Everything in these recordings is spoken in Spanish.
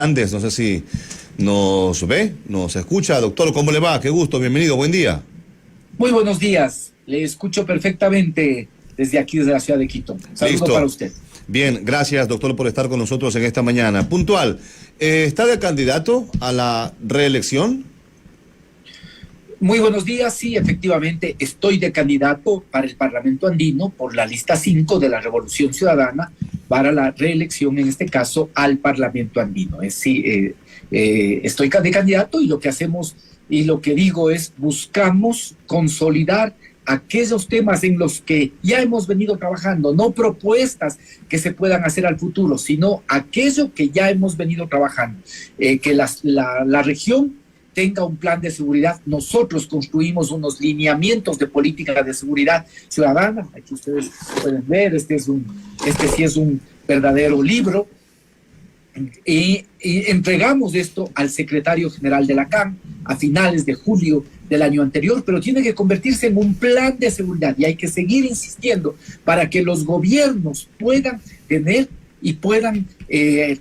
Andes, no sé si nos ve, nos escucha. Doctor, ¿cómo le va? Qué gusto, bienvenido, buen día. Muy buenos días, le escucho perfectamente desde aquí, desde la ciudad de Quito. Saludo Listo. para usted. Bien, gracias, doctor, por estar con nosotros en esta mañana. Puntual, ¿está de candidato a la reelección? Muy buenos días, sí, efectivamente, estoy de candidato para el Parlamento Andino por la lista 5 de la Revolución Ciudadana para la reelección, en este caso, al Parlamento Andino. Estoy de candidato y lo que hacemos y lo que digo es buscamos consolidar aquellos temas en los que ya hemos venido trabajando, no propuestas que se puedan hacer al futuro, sino aquello que ya hemos venido trabajando, que la región tenga un plan de seguridad. Nosotros construimos unos lineamientos de política de seguridad ciudadana. Aquí ustedes pueden ver, este sí es un verdadero libro. Y entregamos esto al secretario general de la CAN a finales de julio del año anterior, pero tiene que convertirse en un plan de seguridad y hay que seguir insistiendo para que los gobiernos puedan tener y puedan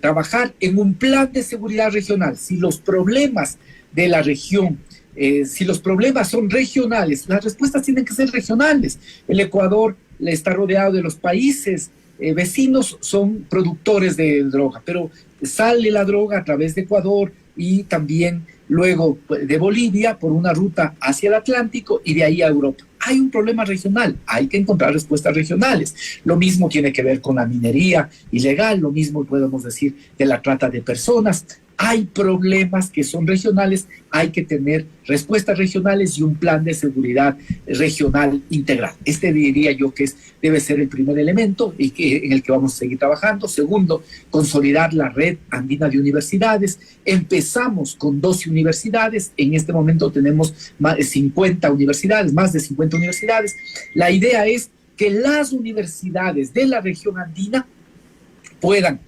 trabajar en un plan de seguridad regional. Si los problemas de la región, si los problemas son regionales, las respuestas tienen que ser regionales. El Ecuador está rodeado de los países vecinos, son productores de droga, pero sale la droga a través de Ecuador y también luego de Bolivia por una ruta hacia el Atlántico y de ahí a Europa. Hay un problema regional, hay que encontrar respuestas regionales. Lo mismo tiene que ver con la minería ilegal, lo mismo podemos decir de la trata de personas. Hay problemas que son regionales, hay que tener respuestas regionales y un plan de seguridad regional integral. Este diría yo que debe ser el primer elemento y en el que vamos a seguir trabajando. Segundo, consolidar la red andina de universidades. Empezamos con 12 universidades, en este momento tenemos más de 50 universidades. La idea es que las universidades de la región andina puedan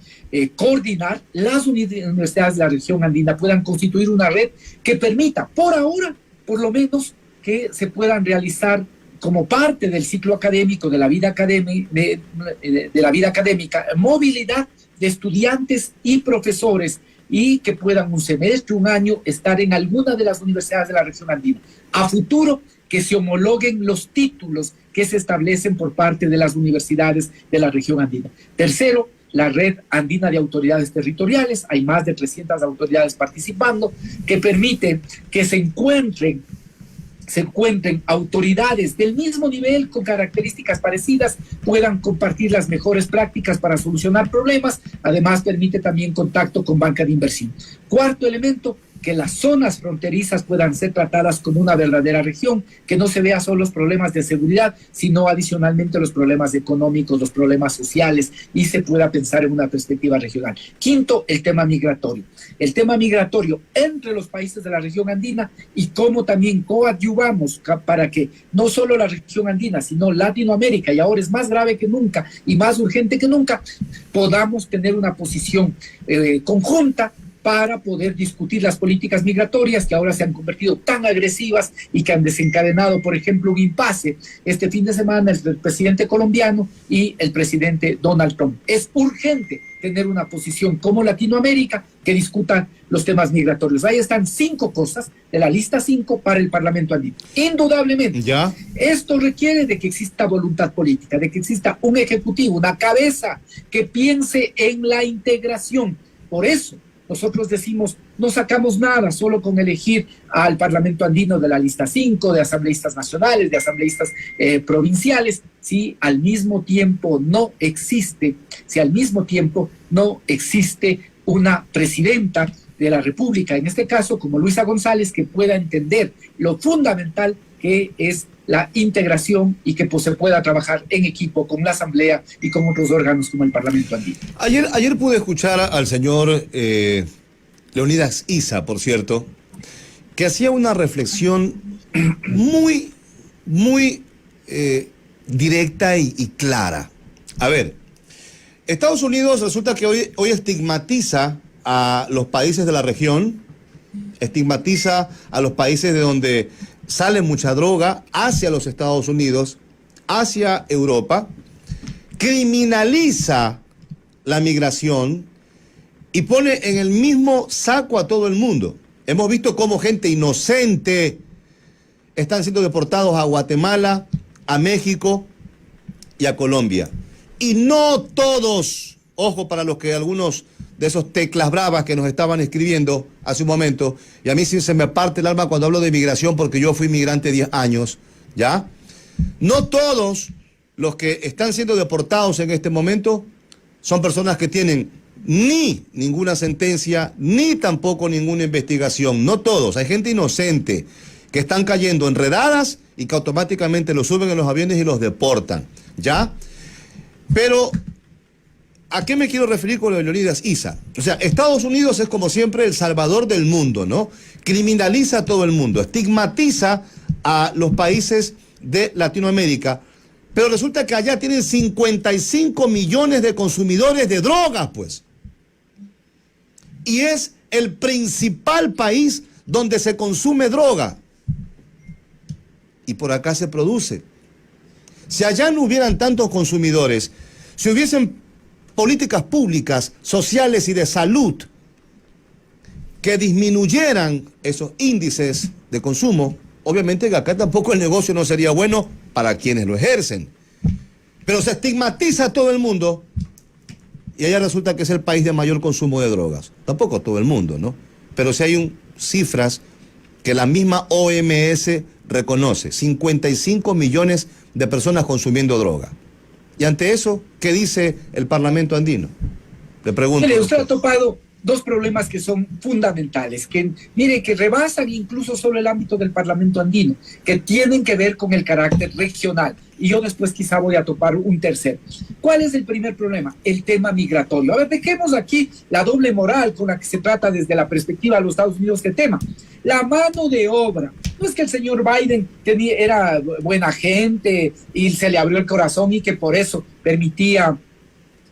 coordinar, las universidades de la región andina puedan constituir una red que permita, por ahora, por lo menos, que se puedan realizar como parte del ciclo académico, de la vida académica, movilidad de estudiantes y profesores y que puedan un semestre, un año, estar en alguna de las universidades de la región andina. A futuro, que se homologuen los títulos que se establecen por parte de las universidades de la región andina. Tercero, la red andina de autoridades territoriales, hay más de 300 autoridades participando, que permite que se encuentren autoridades del mismo nivel con características parecidas, puedan compartir las mejores prácticas para solucionar problemas. Además, permite también contacto con banca de inversión. Cuarto elemento, que las zonas fronterizas puedan ser tratadas como una verdadera región, que no se vea solo los problemas de seguridad, sino adicionalmente los problemas económicos, los problemas sociales, y se pueda pensar en una perspectiva regional. Quinto, el tema migratorio. El tema migratorio entre los países de la región andina y cómo también coadyuvamos para que no solo la región andina, sino Latinoamérica, y ahora es más grave que nunca y más urgente que nunca, podamos tener una posición conjunta para poder discutir las políticas migratorias que ahora se han convertido tan agresivas y que han desencadenado, por ejemplo, un impasse este fin de semana entre el presidente colombiano y el presidente Donald Trump. Es urgente tener una posición como Latinoamérica que discuta los temas migratorios. Ahí están 5 cosas de la lista 5 para el Parlamento andino. Indudablemente, ¿ya? Esto requiere de que exista voluntad política, de que exista un ejecutivo, una cabeza que piense en la integración. Por eso, nosotros decimos, no sacamos nada solo con elegir al Parlamento andino de la lista 5, de asambleístas nacionales, de asambleístas provinciales, si al mismo tiempo no existe una presidenta de la República, en este caso como Luisa González, que pueda entender lo fundamental que es la integración y que pues, se pueda trabajar en equipo con la Asamblea y con otros órganos como el Parlamento andino. Ayer pude escuchar al señor Leonidas Issa, por cierto, que hacía una reflexión muy directa y clara. A ver, Estados Unidos resulta que hoy estigmatiza a los países de la región, estigmatiza a los países de donde sale mucha droga hacia los Estados Unidos, hacia Europa, criminaliza la migración y pone en el mismo saco a todo el mundo. Hemos visto cómo gente inocente están siendo deportados a Guatemala, a México y a Colombia. Y no todos, ojo para los que algunos de esos teclas bravas que nos estaban escribiendo hace un momento, y a mí sí se me parte el alma cuando hablo de inmigración porque yo fui inmigrante 10 años, ¿ya? No todos los que están siendo deportados en este momento son personas que tienen ni ninguna sentencia, ni tampoco ninguna investigación. No todos, hay gente inocente que están cayendo enredadas y que automáticamente los suben en los aviones y los deportan, ¿ya? Pero, ¿a qué me quiero referir con lo de Leonidas Issa? O sea, Estados Unidos es como siempre el salvador del mundo, ¿no? Criminaliza a todo el mundo, estigmatiza a los países de Latinoamérica, pero resulta que allá tienen 55 millones de consumidores de drogas, pues. Y es el principal país donde se consume droga. Y por acá se produce. Si allá no hubieran tantos consumidores, si hubiesen políticas públicas, sociales y de salud que disminuyeran esos índices de consumo, obviamente que acá tampoco el negocio no sería bueno para quienes lo ejercen. Pero se estigmatiza a todo el mundo y allá resulta que es el país de mayor consumo de drogas. Tampoco todo el mundo, ¿no? Pero sí hay cifras que la misma OMS reconoce. 55 millones de personas consumiendo droga. Y ante eso, ¿qué dice el Parlamento andino? Le pregunto. Mire, usted ha topado dos problemas que son fundamentales, que mire, que rebasan incluso sobre el ámbito del Parlamento andino, que tienen que ver con el carácter regional. Y yo después quizá voy a topar un tercero. ¿Cuál es el primer problema? El tema migratorio. A ver, dejemos aquí la doble moral con la que se trata desde la perspectiva de los Estados Unidos del tema. La mano de obra. No es que el señor Biden era buena gente y se le abrió el corazón y que por eso permitía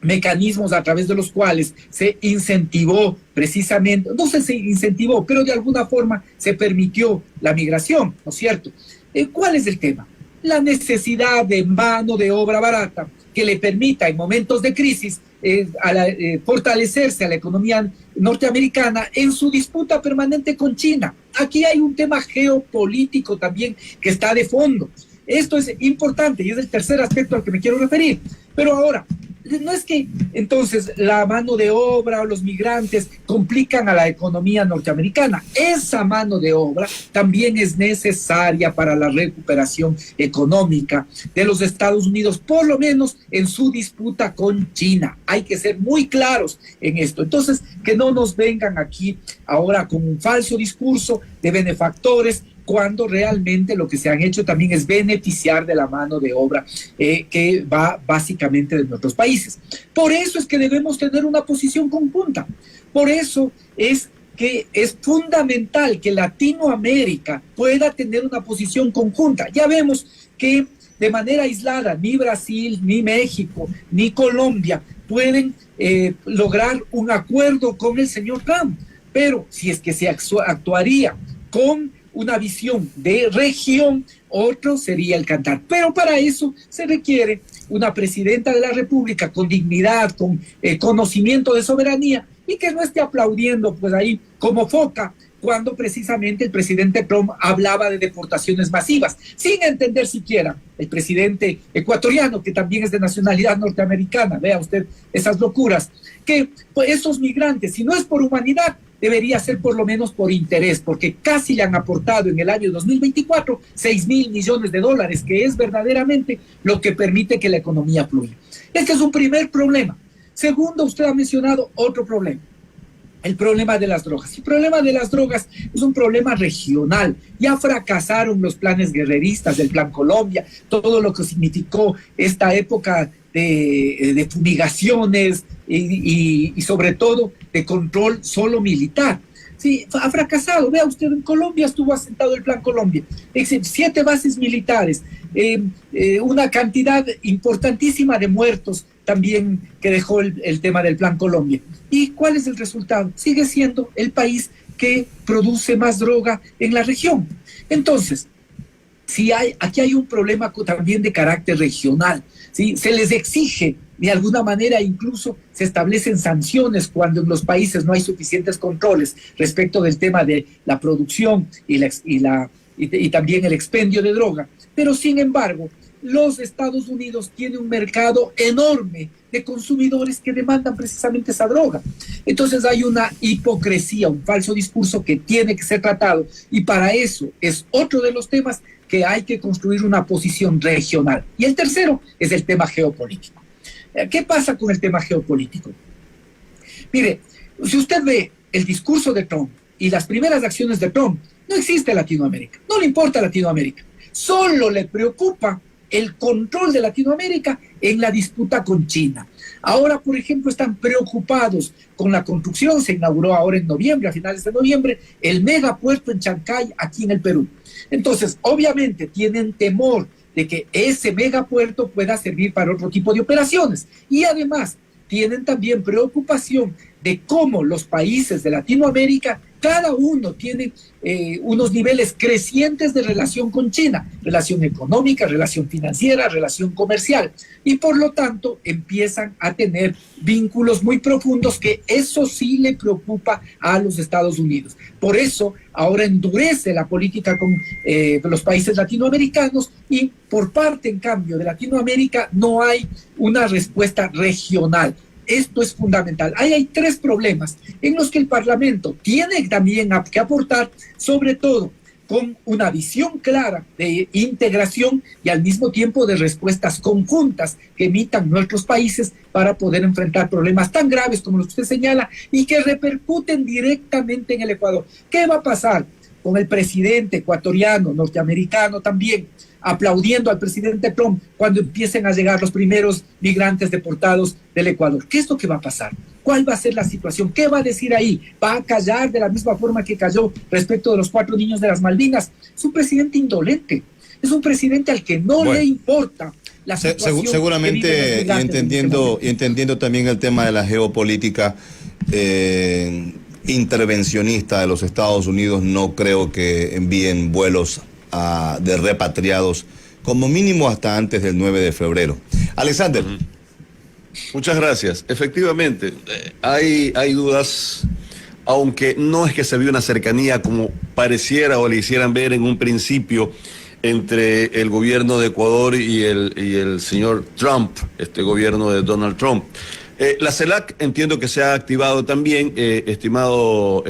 mecanismos a través de los cuales se incentivó precisamente, no sé si se incentivó, pero de alguna forma se permitió la migración, ¿no es cierto? ¿Cuál es el tema? La necesidad de mano de obra barata que le permita en momentos de crisis fortalecerse a la economía norteamericana en su disputa permanente con China. Aquí hay un tema geopolítico también que está de fondo. Esto es importante y es el tercer aspecto al que me quiero referir. Pero ahora, no es que entonces la mano de obra o los migrantes complican a la economía norteamericana. Esa mano de obra también es necesaria para la recuperación económica de los Estados Unidos, por lo menos en su disputa con China. Hay que ser muy claros en esto. Entonces, que no nos vengan aquí ahora con un falso discurso de benefactores, cuando realmente lo que se han hecho también es beneficiar de la mano de obra que va básicamente de nuestros países. Por eso es que debemos tener una posición conjunta. Por eso es que es fundamental que Latinoamérica pueda tener una posición conjunta. Ya vemos que de manera aislada ni Brasil, ni México, ni Colombia pueden lograr un acuerdo con el señor Trump. Pero si es que se actuaría con una visión de región, otro sería el cantar. Pero para eso se requiere una presidenta de la República con dignidad, con conocimiento de soberanía y que no esté aplaudiendo pues ahí como foca cuando precisamente el presidente Trump hablaba de deportaciones masivas, sin entender siquiera el presidente ecuatoriano, que también es de nacionalidad norteamericana, vea usted esas locuras, que pues, esos migrantes, si no es por humanidad, debería ser por lo menos por interés, porque casi le han aportado en el año 2024 $6,000 millones, que es verdaderamente lo que permite que la economía fluya. Este es un primer problema. Segundo, usted ha mencionado otro problema. El problema de las drogas. El problema de las drogas es un problema regional. Ya fracasaron los planes guerreristas del Plan Colombia, todo lo que significó esta época de fumigaciones y sobre todo de control solo militar. Sí, ha fracasado. Vea usted, en Colombia estuvo asentado el Plan Colombia. 7 bases militares, una cantidad importantísima de muertos también que dejó el tema del Plan Colombia. ¿Y cuál es el resultado? Sigue siendo el país que produce más droga en la región. Entonces, aquí hay un problema también de carácter regional, ¿sí? Se les exige de alguna manera incluso se establecen sanciones cuando en los países no hay suficientes controles respecto del tema de la producción y también el expendio de droga. Pero sin embargo, los Estados Unidos tienen un mercado enorme de consumidores que demandan precisamente esa droga. Entonces hay una hipocresía, un falso discurso que tiene que ser tratado, y para eso es otro de los temas que hay que construir una posición regional. Y el tercero es el tema geopolítico. ¿Qué pasa con el tema geopolítico? Mire, si usted ve el discurso de Trump y las primeras acciones de Trump, no existe Latinoamérica, no le importa Latinoamérica, solo le preocupa el control de Latinoamérica en la disputa con China. Ahora, por ejemplo, están preocupados con la construcción, se inauguró ahora en noviembre, a finales de noviembre, el megapuerto en Chancay, aquí en el Perú. Entonces, obviamente, tienen temor de que ese megapuerto pueda servir para otro tipo de operaciones. Y además, tienen también preocupación de cómo los países de Latinoamérica, cada uno tiene unos niveles crecientes de relación con China, relación económica, relación financiera, relación comercial, y por lo tanto empiezan a tener vínculos muy profundos, que eso sí le preocupa a los Estados Unidos. Por eso ahora endurece la política con los países latinoamericanos, y por parte, en cambio, de Latinoamérica no hay una respuesta regional. Esto es fundamental. Ahí hay tres problemas en los que el Parlamento tiene también que aportar, sobre todo con una visión clara de integración y al mismo tiempo de respuestas conjuntas que emitan nuestros países para poder enfrentar problemas tan graves como los que usted señala y que repercuten directamente en el Ecuador. ¿Qué va a pasar con el presidente ecuatoriano, norteamericano también, aplaudiendo al presidente Trump cuando empiecen a llegar los primeros migrantes deportados del Ecuador? ¿Qué es lo que va a pasar? ¿Cuál va a ser la situación? ¿Qué va a decir ahí? ¿Va a callar de la misma forma que cayó respecto de los 4 niños de las Malvinas? Es un presidente indolente, es un presidente al que no le importa la situación. Seguramente, y entendiendo también el tema de la geopolítica intervencionista de los Estados Unidos, no creo que envíen vuelos de repatriados, como mínimo hasta antes del 9 de febrero. Alexander. Muchas gracias. Efectivamente, hay dudas, aunque no es que se vea una cercanía como pareciera o le hicieran ver en un principio entre el gobierno de Ecuador y el señor Trump, este gobierno de Donald Trump. La CELAC entiendo que se ha activado también, estimado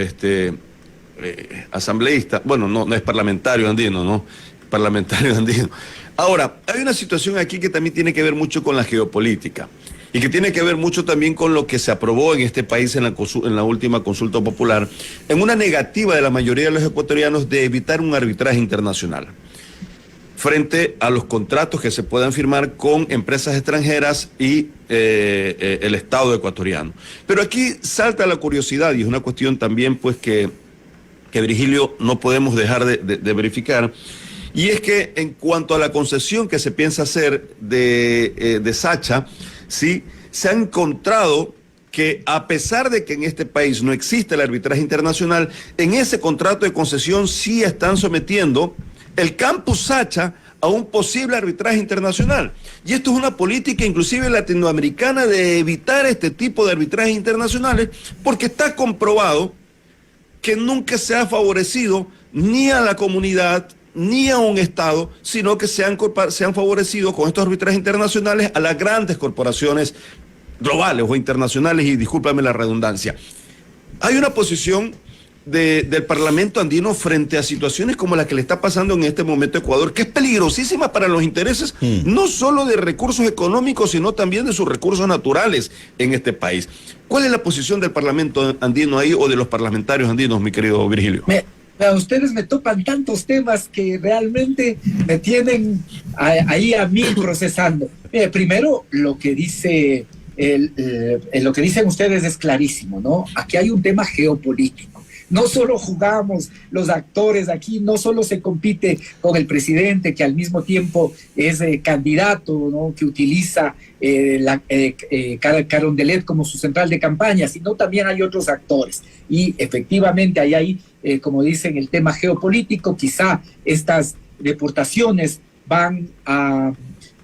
asambleísta, bueno, no es parlamentario andino, ¿no? Parlamentario andino. Ahora, hay una situación aquí que también tiene que ver mucho con la geopolítica y que tiene que ver mucho también con lo que se aprobó en este país en la última consulta popular, en una negativa de la mayoría de los ecuatorianos de evitar un arbitraje internacional frente a los contratos que se puedan firmar con empresas extranjeras y el Estado ecuatoriano. Pero aquí salta la curiosidad, y es una cuestión también pues que Virgilio no podemos dejar de verificar, y es que en cuanto a la concesión que se piensa hacer de Sacha, ¿sí? Se ha encontrado que a pesar de que en este país no existe el arbitraje internacional, en ese contrato de concesión sí están sometiendo el campus Sacha a un posible arbitraje internacional. Y esto es una política inclusive latinoamericana de evitar este tipo de arbitrajes internacionales, porque está comprobado que nunca se ha favorecido ni a la comunidad ni a un Estado, sino que se han favorecido con estos arbitrajes internacionales a las grandes corporaciones globales o internacionales, y discúlpame la redundancia. Hay una posición del Parlamento andino frente a situaciones como la que le está pasando en este momento a Ecuador, que es peligrosísima para los intereses no solo de recursos económicos, sino también de sus recursos naturales en este país. ¿Cuál es la posición del Parlamento andino ahí, o de los parlamentarios andinos, mi querido Virgilio? Ustedes me topan tantos temas que realmente me tienen ahí a mí procesando. Primero, lo que dicen ustedes es clarísimo, ¿no? Aquí hay un tema geopolítico. No solo jugamos los actores aquí, no solo se compite con el presidente, que al mismo tiempo es candidato, ¿no? Que utiliza Carondelet como su central de campaña, sino también hay otros actores. Y efectivamente hay como dicen, el tema geopolítico. Quizá estas deportaciones van a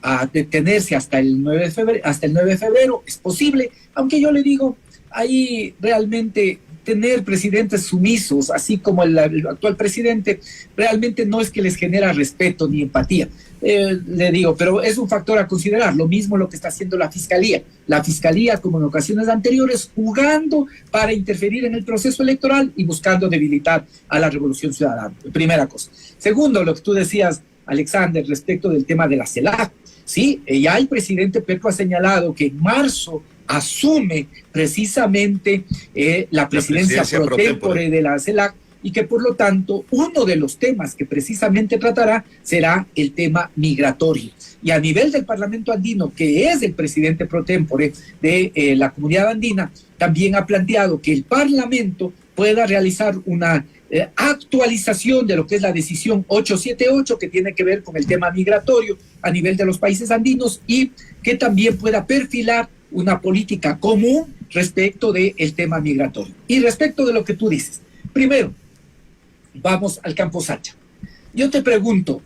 a detenerse hasta el 9 de febrero, es posible, aunque yo le digo, ahí realmente tener presidentes sumisos, así como el actual presidente, realmente no es que les genera respeto ni empatía. Le digo, pero es un factor a considerar. Lo mismo lo que está haciendo la Fiscalía. La Fiscalía, como en ocasiones anteriores, jugando para interferir en el proceso electoral y buscando debilitar a la Revolución Ciudadana. Primera cosa. Segundo, lo que tú decías, Alexander, respecto del tema de la CELAC. Sí, ya el presidente Petro ha señalado que en marzo asume precisamente la presidencia pro tempore de la CELAC, y que por lo tanto uno de los temas que precisamente tratará será el tema migratorio. Y a nivel del Parlamento andino, que es el presidente pro tempore de la comunidad andina, también ha planteado que el Parlamento pueda realizar una actualización de lo que es la decisión 878, que tiene que ver con el tema migratorio a nivel de los países andinos, y que también pueda perfilar una política común respecto del tema migratorio. Y respecto de lo que tú dices, primero, vamos al campo Sacha. Yo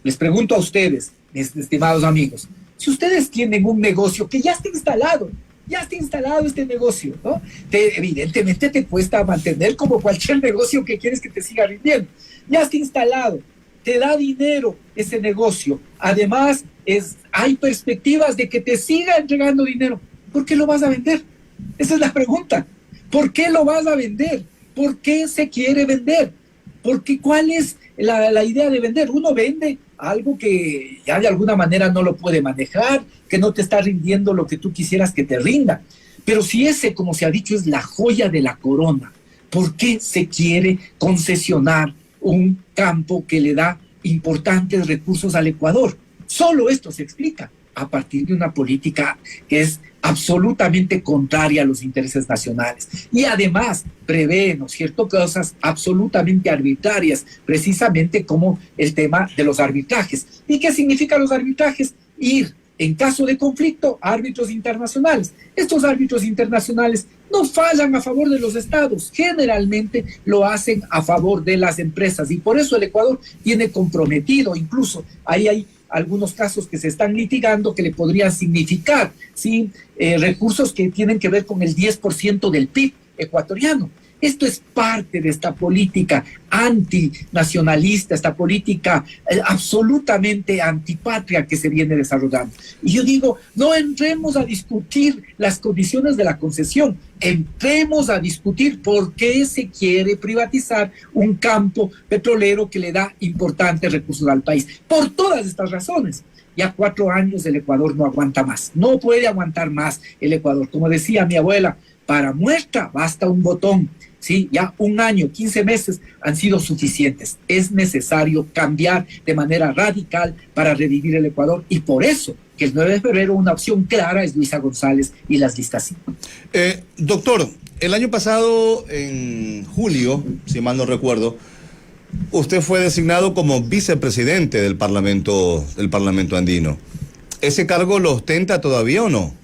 les pregunto a ustedes, mis estimados amigos, si ustedes tienen un negocio que ya está instalado este negocio, ¿no? Evidentemente te cuesta mantener como cualquier negocio que quieres que te siga rindiendo. Ya está instalado, te da dinero ese negocio. Además, hay perspectivas de que te siga entregando dinero. ¿Por qué lo vas a vender? Esa es la pregunta. ¿Por qué lo vas a vender? ¿Por qué se quiere vender? Porque ¿cuál es la idea de vender? Uno vende algo que ya de alguna manera no lo puede manejar, que no te está rindiendo lo que tú quisieras que te rinda. Pero si ese, como se ha dicho, es la joya de la corona, ¿por qué se quiere concesionar un campo que le da importantes recursos al Ecuador? Solo esto se explica a partir de una política que es absolutamente contraria a los intereses nacionales, y además prevé, ¿no es cierto?, cosas absolutamente arbitrarias, precisamente como el tema de los arbitrajes. ¿Y qué significan los arbitrajes? Ir, en caso de conflicto, a árbitros internacionales. Estos árbitros internacionales no fallan a favor de los estados, generalmente lo hacen a favor de las empresas, y por eso el Ecuador tiene comprometido, incluso ahí hay algunos casos que se están litigando que le podrían significar, ¿sí?, recursos que tienen que ver con el 10% del PIB ecuatoriano. Esto es parte de esta política antinacionalista, esta política absolutamente antipatria que se viene desarrollando. Y yo digo, no entremos a discutir las condiciones de la concesión, entremos a discutir por qué se quiere privatizar un campo petrolero que le da importantes recursos al país. Por todas estas razones. Ya 4 años el Ecuador no aguanta más, no puede aguantar más el Ecuador. Como decía mi abuela, para muestra basta un botón. Sí, ya 1 año, 15 meses han sido suficientes. Es necesario cambiar de manera radical para revivir el Ecuador, y por eso que el 9 de febrero una opción clara es Luisa González y las listas 5. Doctor, el año pasado, en julio, si mal no recuerdo, usted fue designado como vicepresidente del Parlamento andino. ¿Ese cargo lo ostenta todavía o no?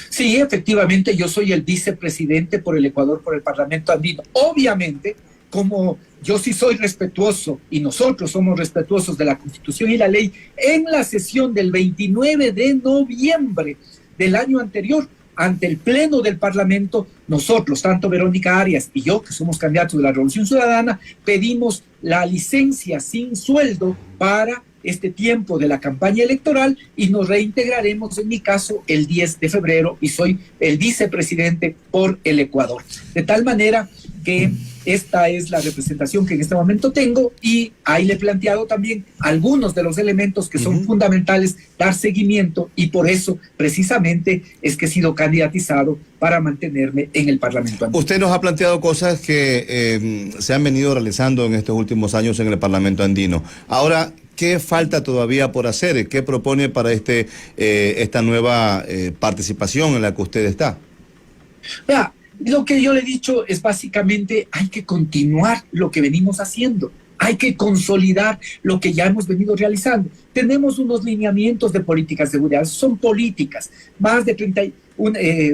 Sí, efectivamente, yo soy el vicepresidente por el Ecuador, por el Parlamento andino. Obviamente, como yo sí soy respetuoso y nosotros somos respetuosos de la Constitución y la ley, en la sesión del 29 de noviembre del año anterior, ante el Pleno del Parlamento, nosotros, tanto Verónica Arias y yo, que somos candidatos de la Revolución Ciudadana, pedimos la licencia sin sueldo para este tiempo de la campaña electoral, y nos reintegraremos, en mi caso, el 10 de febrero, y soy el vicepresidente por el Ecuador. De tal manera que esta es la representación que en este momento tengo, y ahí le he planteado también algunos de los elementos que son fundamentales dar seguimiento, y por eso precisamente es que he sido candidatizado para mantenerme en el Parlamento andino. Usted nos ha planteado cosas que se han venido realizando en estos últimos años en el Parlamento andino. Ahora, ¿qué falta todavía por hacer? ¿Qué propone para esta nueva participación en la que usted está? Vea, lo que yo le he dicho es básicamente hay que continuar lo que venimos haciendo. Hay que consolidar lo que ya hemos venido realizando. Tenemos unos lineamientos de políticas de seguridad, son políticas, más de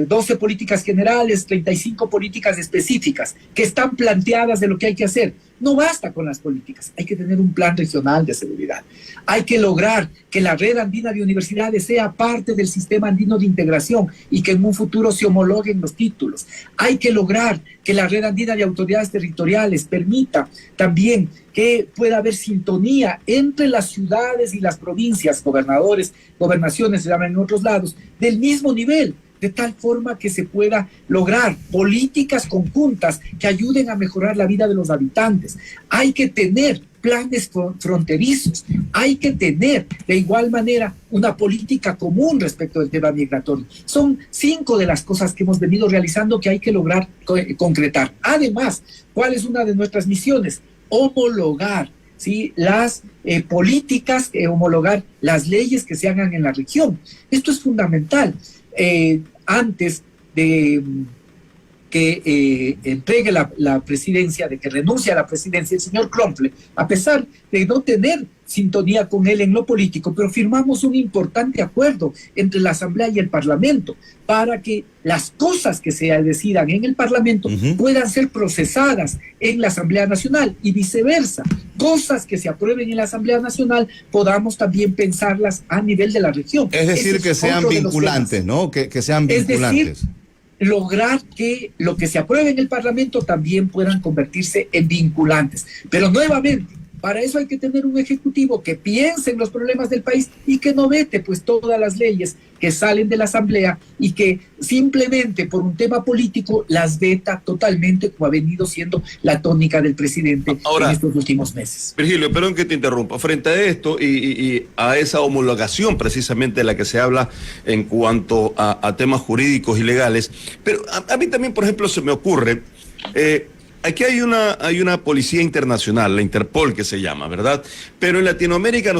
12 políticas generales, 35 políticas específicas que están planteadas de lo que hay que hacer. No basta con las políticas, hay que tener un plan regional de seguridad. Hay que lograr que la red andina de universidades sea parte del sistema andino de integración y que en un futuro se homologuen los títulos. Hay que lograr que la red andina de autoridades territoriales permita también que pueda haber sintonía entre las ciudades y las provincias, gobernadores, gobernaciones se llaman en otros lados, del mismo nivel, de tal forma que se pueda lograr políticas conjuntas que ayuden a mejorar la vida de los habitantes. Hay que tener planes fronterizos, hay que tener de igual manera una política común respecto del tema migratorio. Son 5 de las cosas que hemos venido realizando que hay que lograr concretar. Además, ¿cuál es una de nuestras misiones? Homologar, ¿sí?, las políticas, homologar las leyes que se hagan en la región. Esto es fundamental. Antes de que entregue la presidencia, de que renuncie a la presidencia, el señor Klömpel, a pesar de no tener sintonía con él en lo político, pero firmamos un importante acuerdo entre la Asamblea y el Parlamento para que las cosas que se decidan en el Parlamento puedan ser procesadas en la Asamblea Nacional y viceversa. Cosas que se aprueben en la Asamblea Nacional podamos también pensarlas a nivel de la región. Es decir, que sean vinculantes, ¿no? Que sean vinculantes. Es decir, lograr que lo que se apruebe en el Parlamento también puedan convertirse en vinculantes. Pero nuevamente, para eso hay que tener un ejecutivo que piense en los problemas del país y que no vete pues todas las leyes que salen de la Asamblea y que simplemente por un tema político las veta totalmente, como ha venido siendo la tónica del presidente en estos últimos meses. Virgilio, perdón que te interrumpa. Frente a esto y a esa homologación precisamente de la que se habla en cuanto a temas jurídicos y legales, pero a mí también, por ejemplo, se me ocurre... Aquí hay una policía internacional, la Interpol que se llama, ¿verdad? Pero en Latinoamérica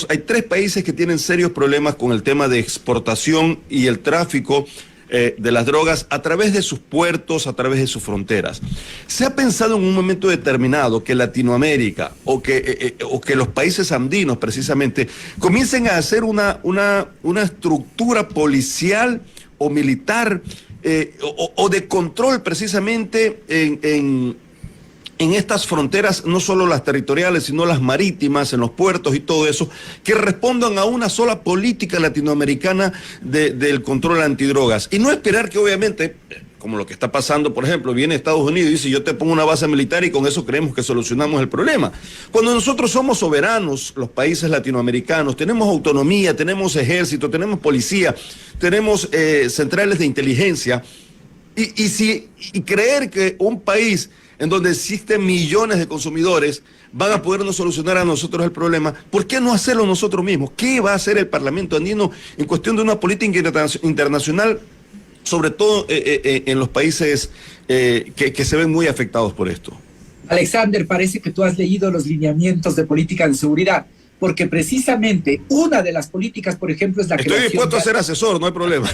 hay 3 países que tienen serios problemas con el tema de exportación y el tráfico de las drogas a través de sus puertos, a través de sus fronteras. ¿Se ha pensado en un momento determinado que Latinoamérica o que los países andinos precisamente comiencen a hacer una estructura policial o militar o de control precisamente en estas fronteras, no solo las territoriales, sino las marítimas, en los puertos y todo eso, que respondan a una sola política latinoamericana del control antidrogas? Y no esperar que obviamente, como lo que está pasando, por ejemplo, viene Estados Unidos y dice yo te pongo una base militar y con eso creemos que solucionamos el problema. Cuando nosotros somos soberanos, los países latinoamericanos, tenemos autonomía, tenemos ejército, tenemos policía, tenemos centrales de inteligencia, y creer que un país en donde existen millones de consumidores van a podernos solucionar a nosotros el problema, ¿por qué no hacerlo nosotros mismos? ¿Qué va a hacer el Parlamento andino en cuestión de una política internacional, sobre todo en los países que se ven muy afectados por esto? Alexander, parece que tú has leído los lineamientos de política de seguridad, porque precisamente una de las políticas, por ejemplo, es la creación... Estoy dispuesto a ser asesor, no hay problema.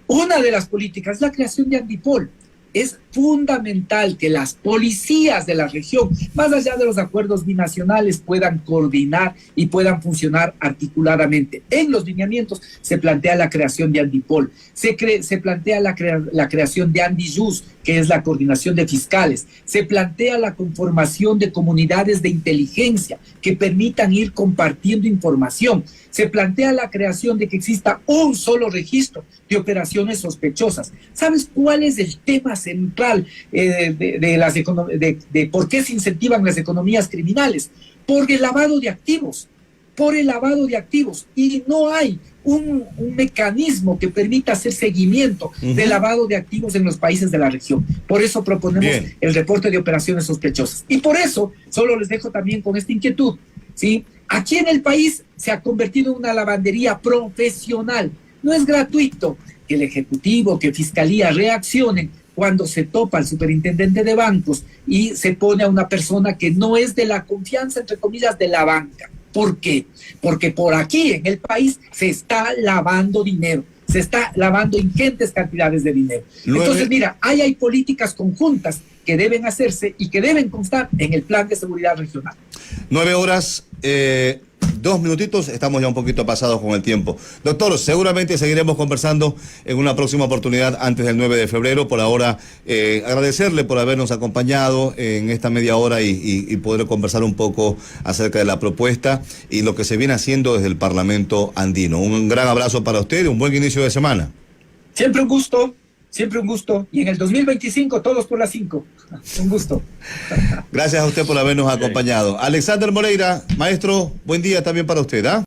Una de las políticas es la creación de Andipol. Es fundamental que las policías de la región, más allá de los acuerdos binacionales, puedan coordinar y puedan funcionar articuladamente. En los lineamientos se plantea la creación de Andipol, se plantea la creación de Andijus, que es la coordinación de fiscales, se plantea la conformación de comunidades de inteligencia que permitan ir compartiendo información, se plantea la creación de que exista un solo registro de operaciones sospechosas. ¿Sabes cuál es el tema central de por qué se incentivan las economías criminales? Por el lavado de activos, y no hay un mecanismo que permita hacer seguimiento del lavado de activos en los países de la región. Por eso proponemos el reporte de operaciones sospechosas. Y por eso, solo les dejo también con esta inquietud, ¿sí? Aquí en el país se ha convertido en una lavandería profesional. No es gratuito que el Ejecutivo, que Fiscalía reaccionen cuando se topa al superintendente de bancos y se pone a una persona que no es de la confianza, entre comillas, de la banca. ¿Por qué? Porque por aquí en el país se está lavando dinero, se está lavando ingentes cantidades de dinero. Entonces, mira, hay políticas conjuntas que deben hacerse y que deben constar en el plan de seguridad regional. 9 horas, 2 minutitos, estamos ya un poquito pasados con el tiempo. Doctor, seguramente seguiremos conversando en una próxima oportunidad antes del 9 de febrero. Por ahora, agradecerle por habernos acompañado en esta media hora y poder conversar un poco acerca de la propuesta y lo que se viene haciendo desde el Parlamento andino. Un gran abrazo para usted y un buen inicio de semana. Siempre un gusto. Siempre un gusto. Y en el 2025, todos por las 5. Un gusto. Gracias a usted por habernos acompañado. Alexander Moreira, maestro, buen día también para usted, ¿ah?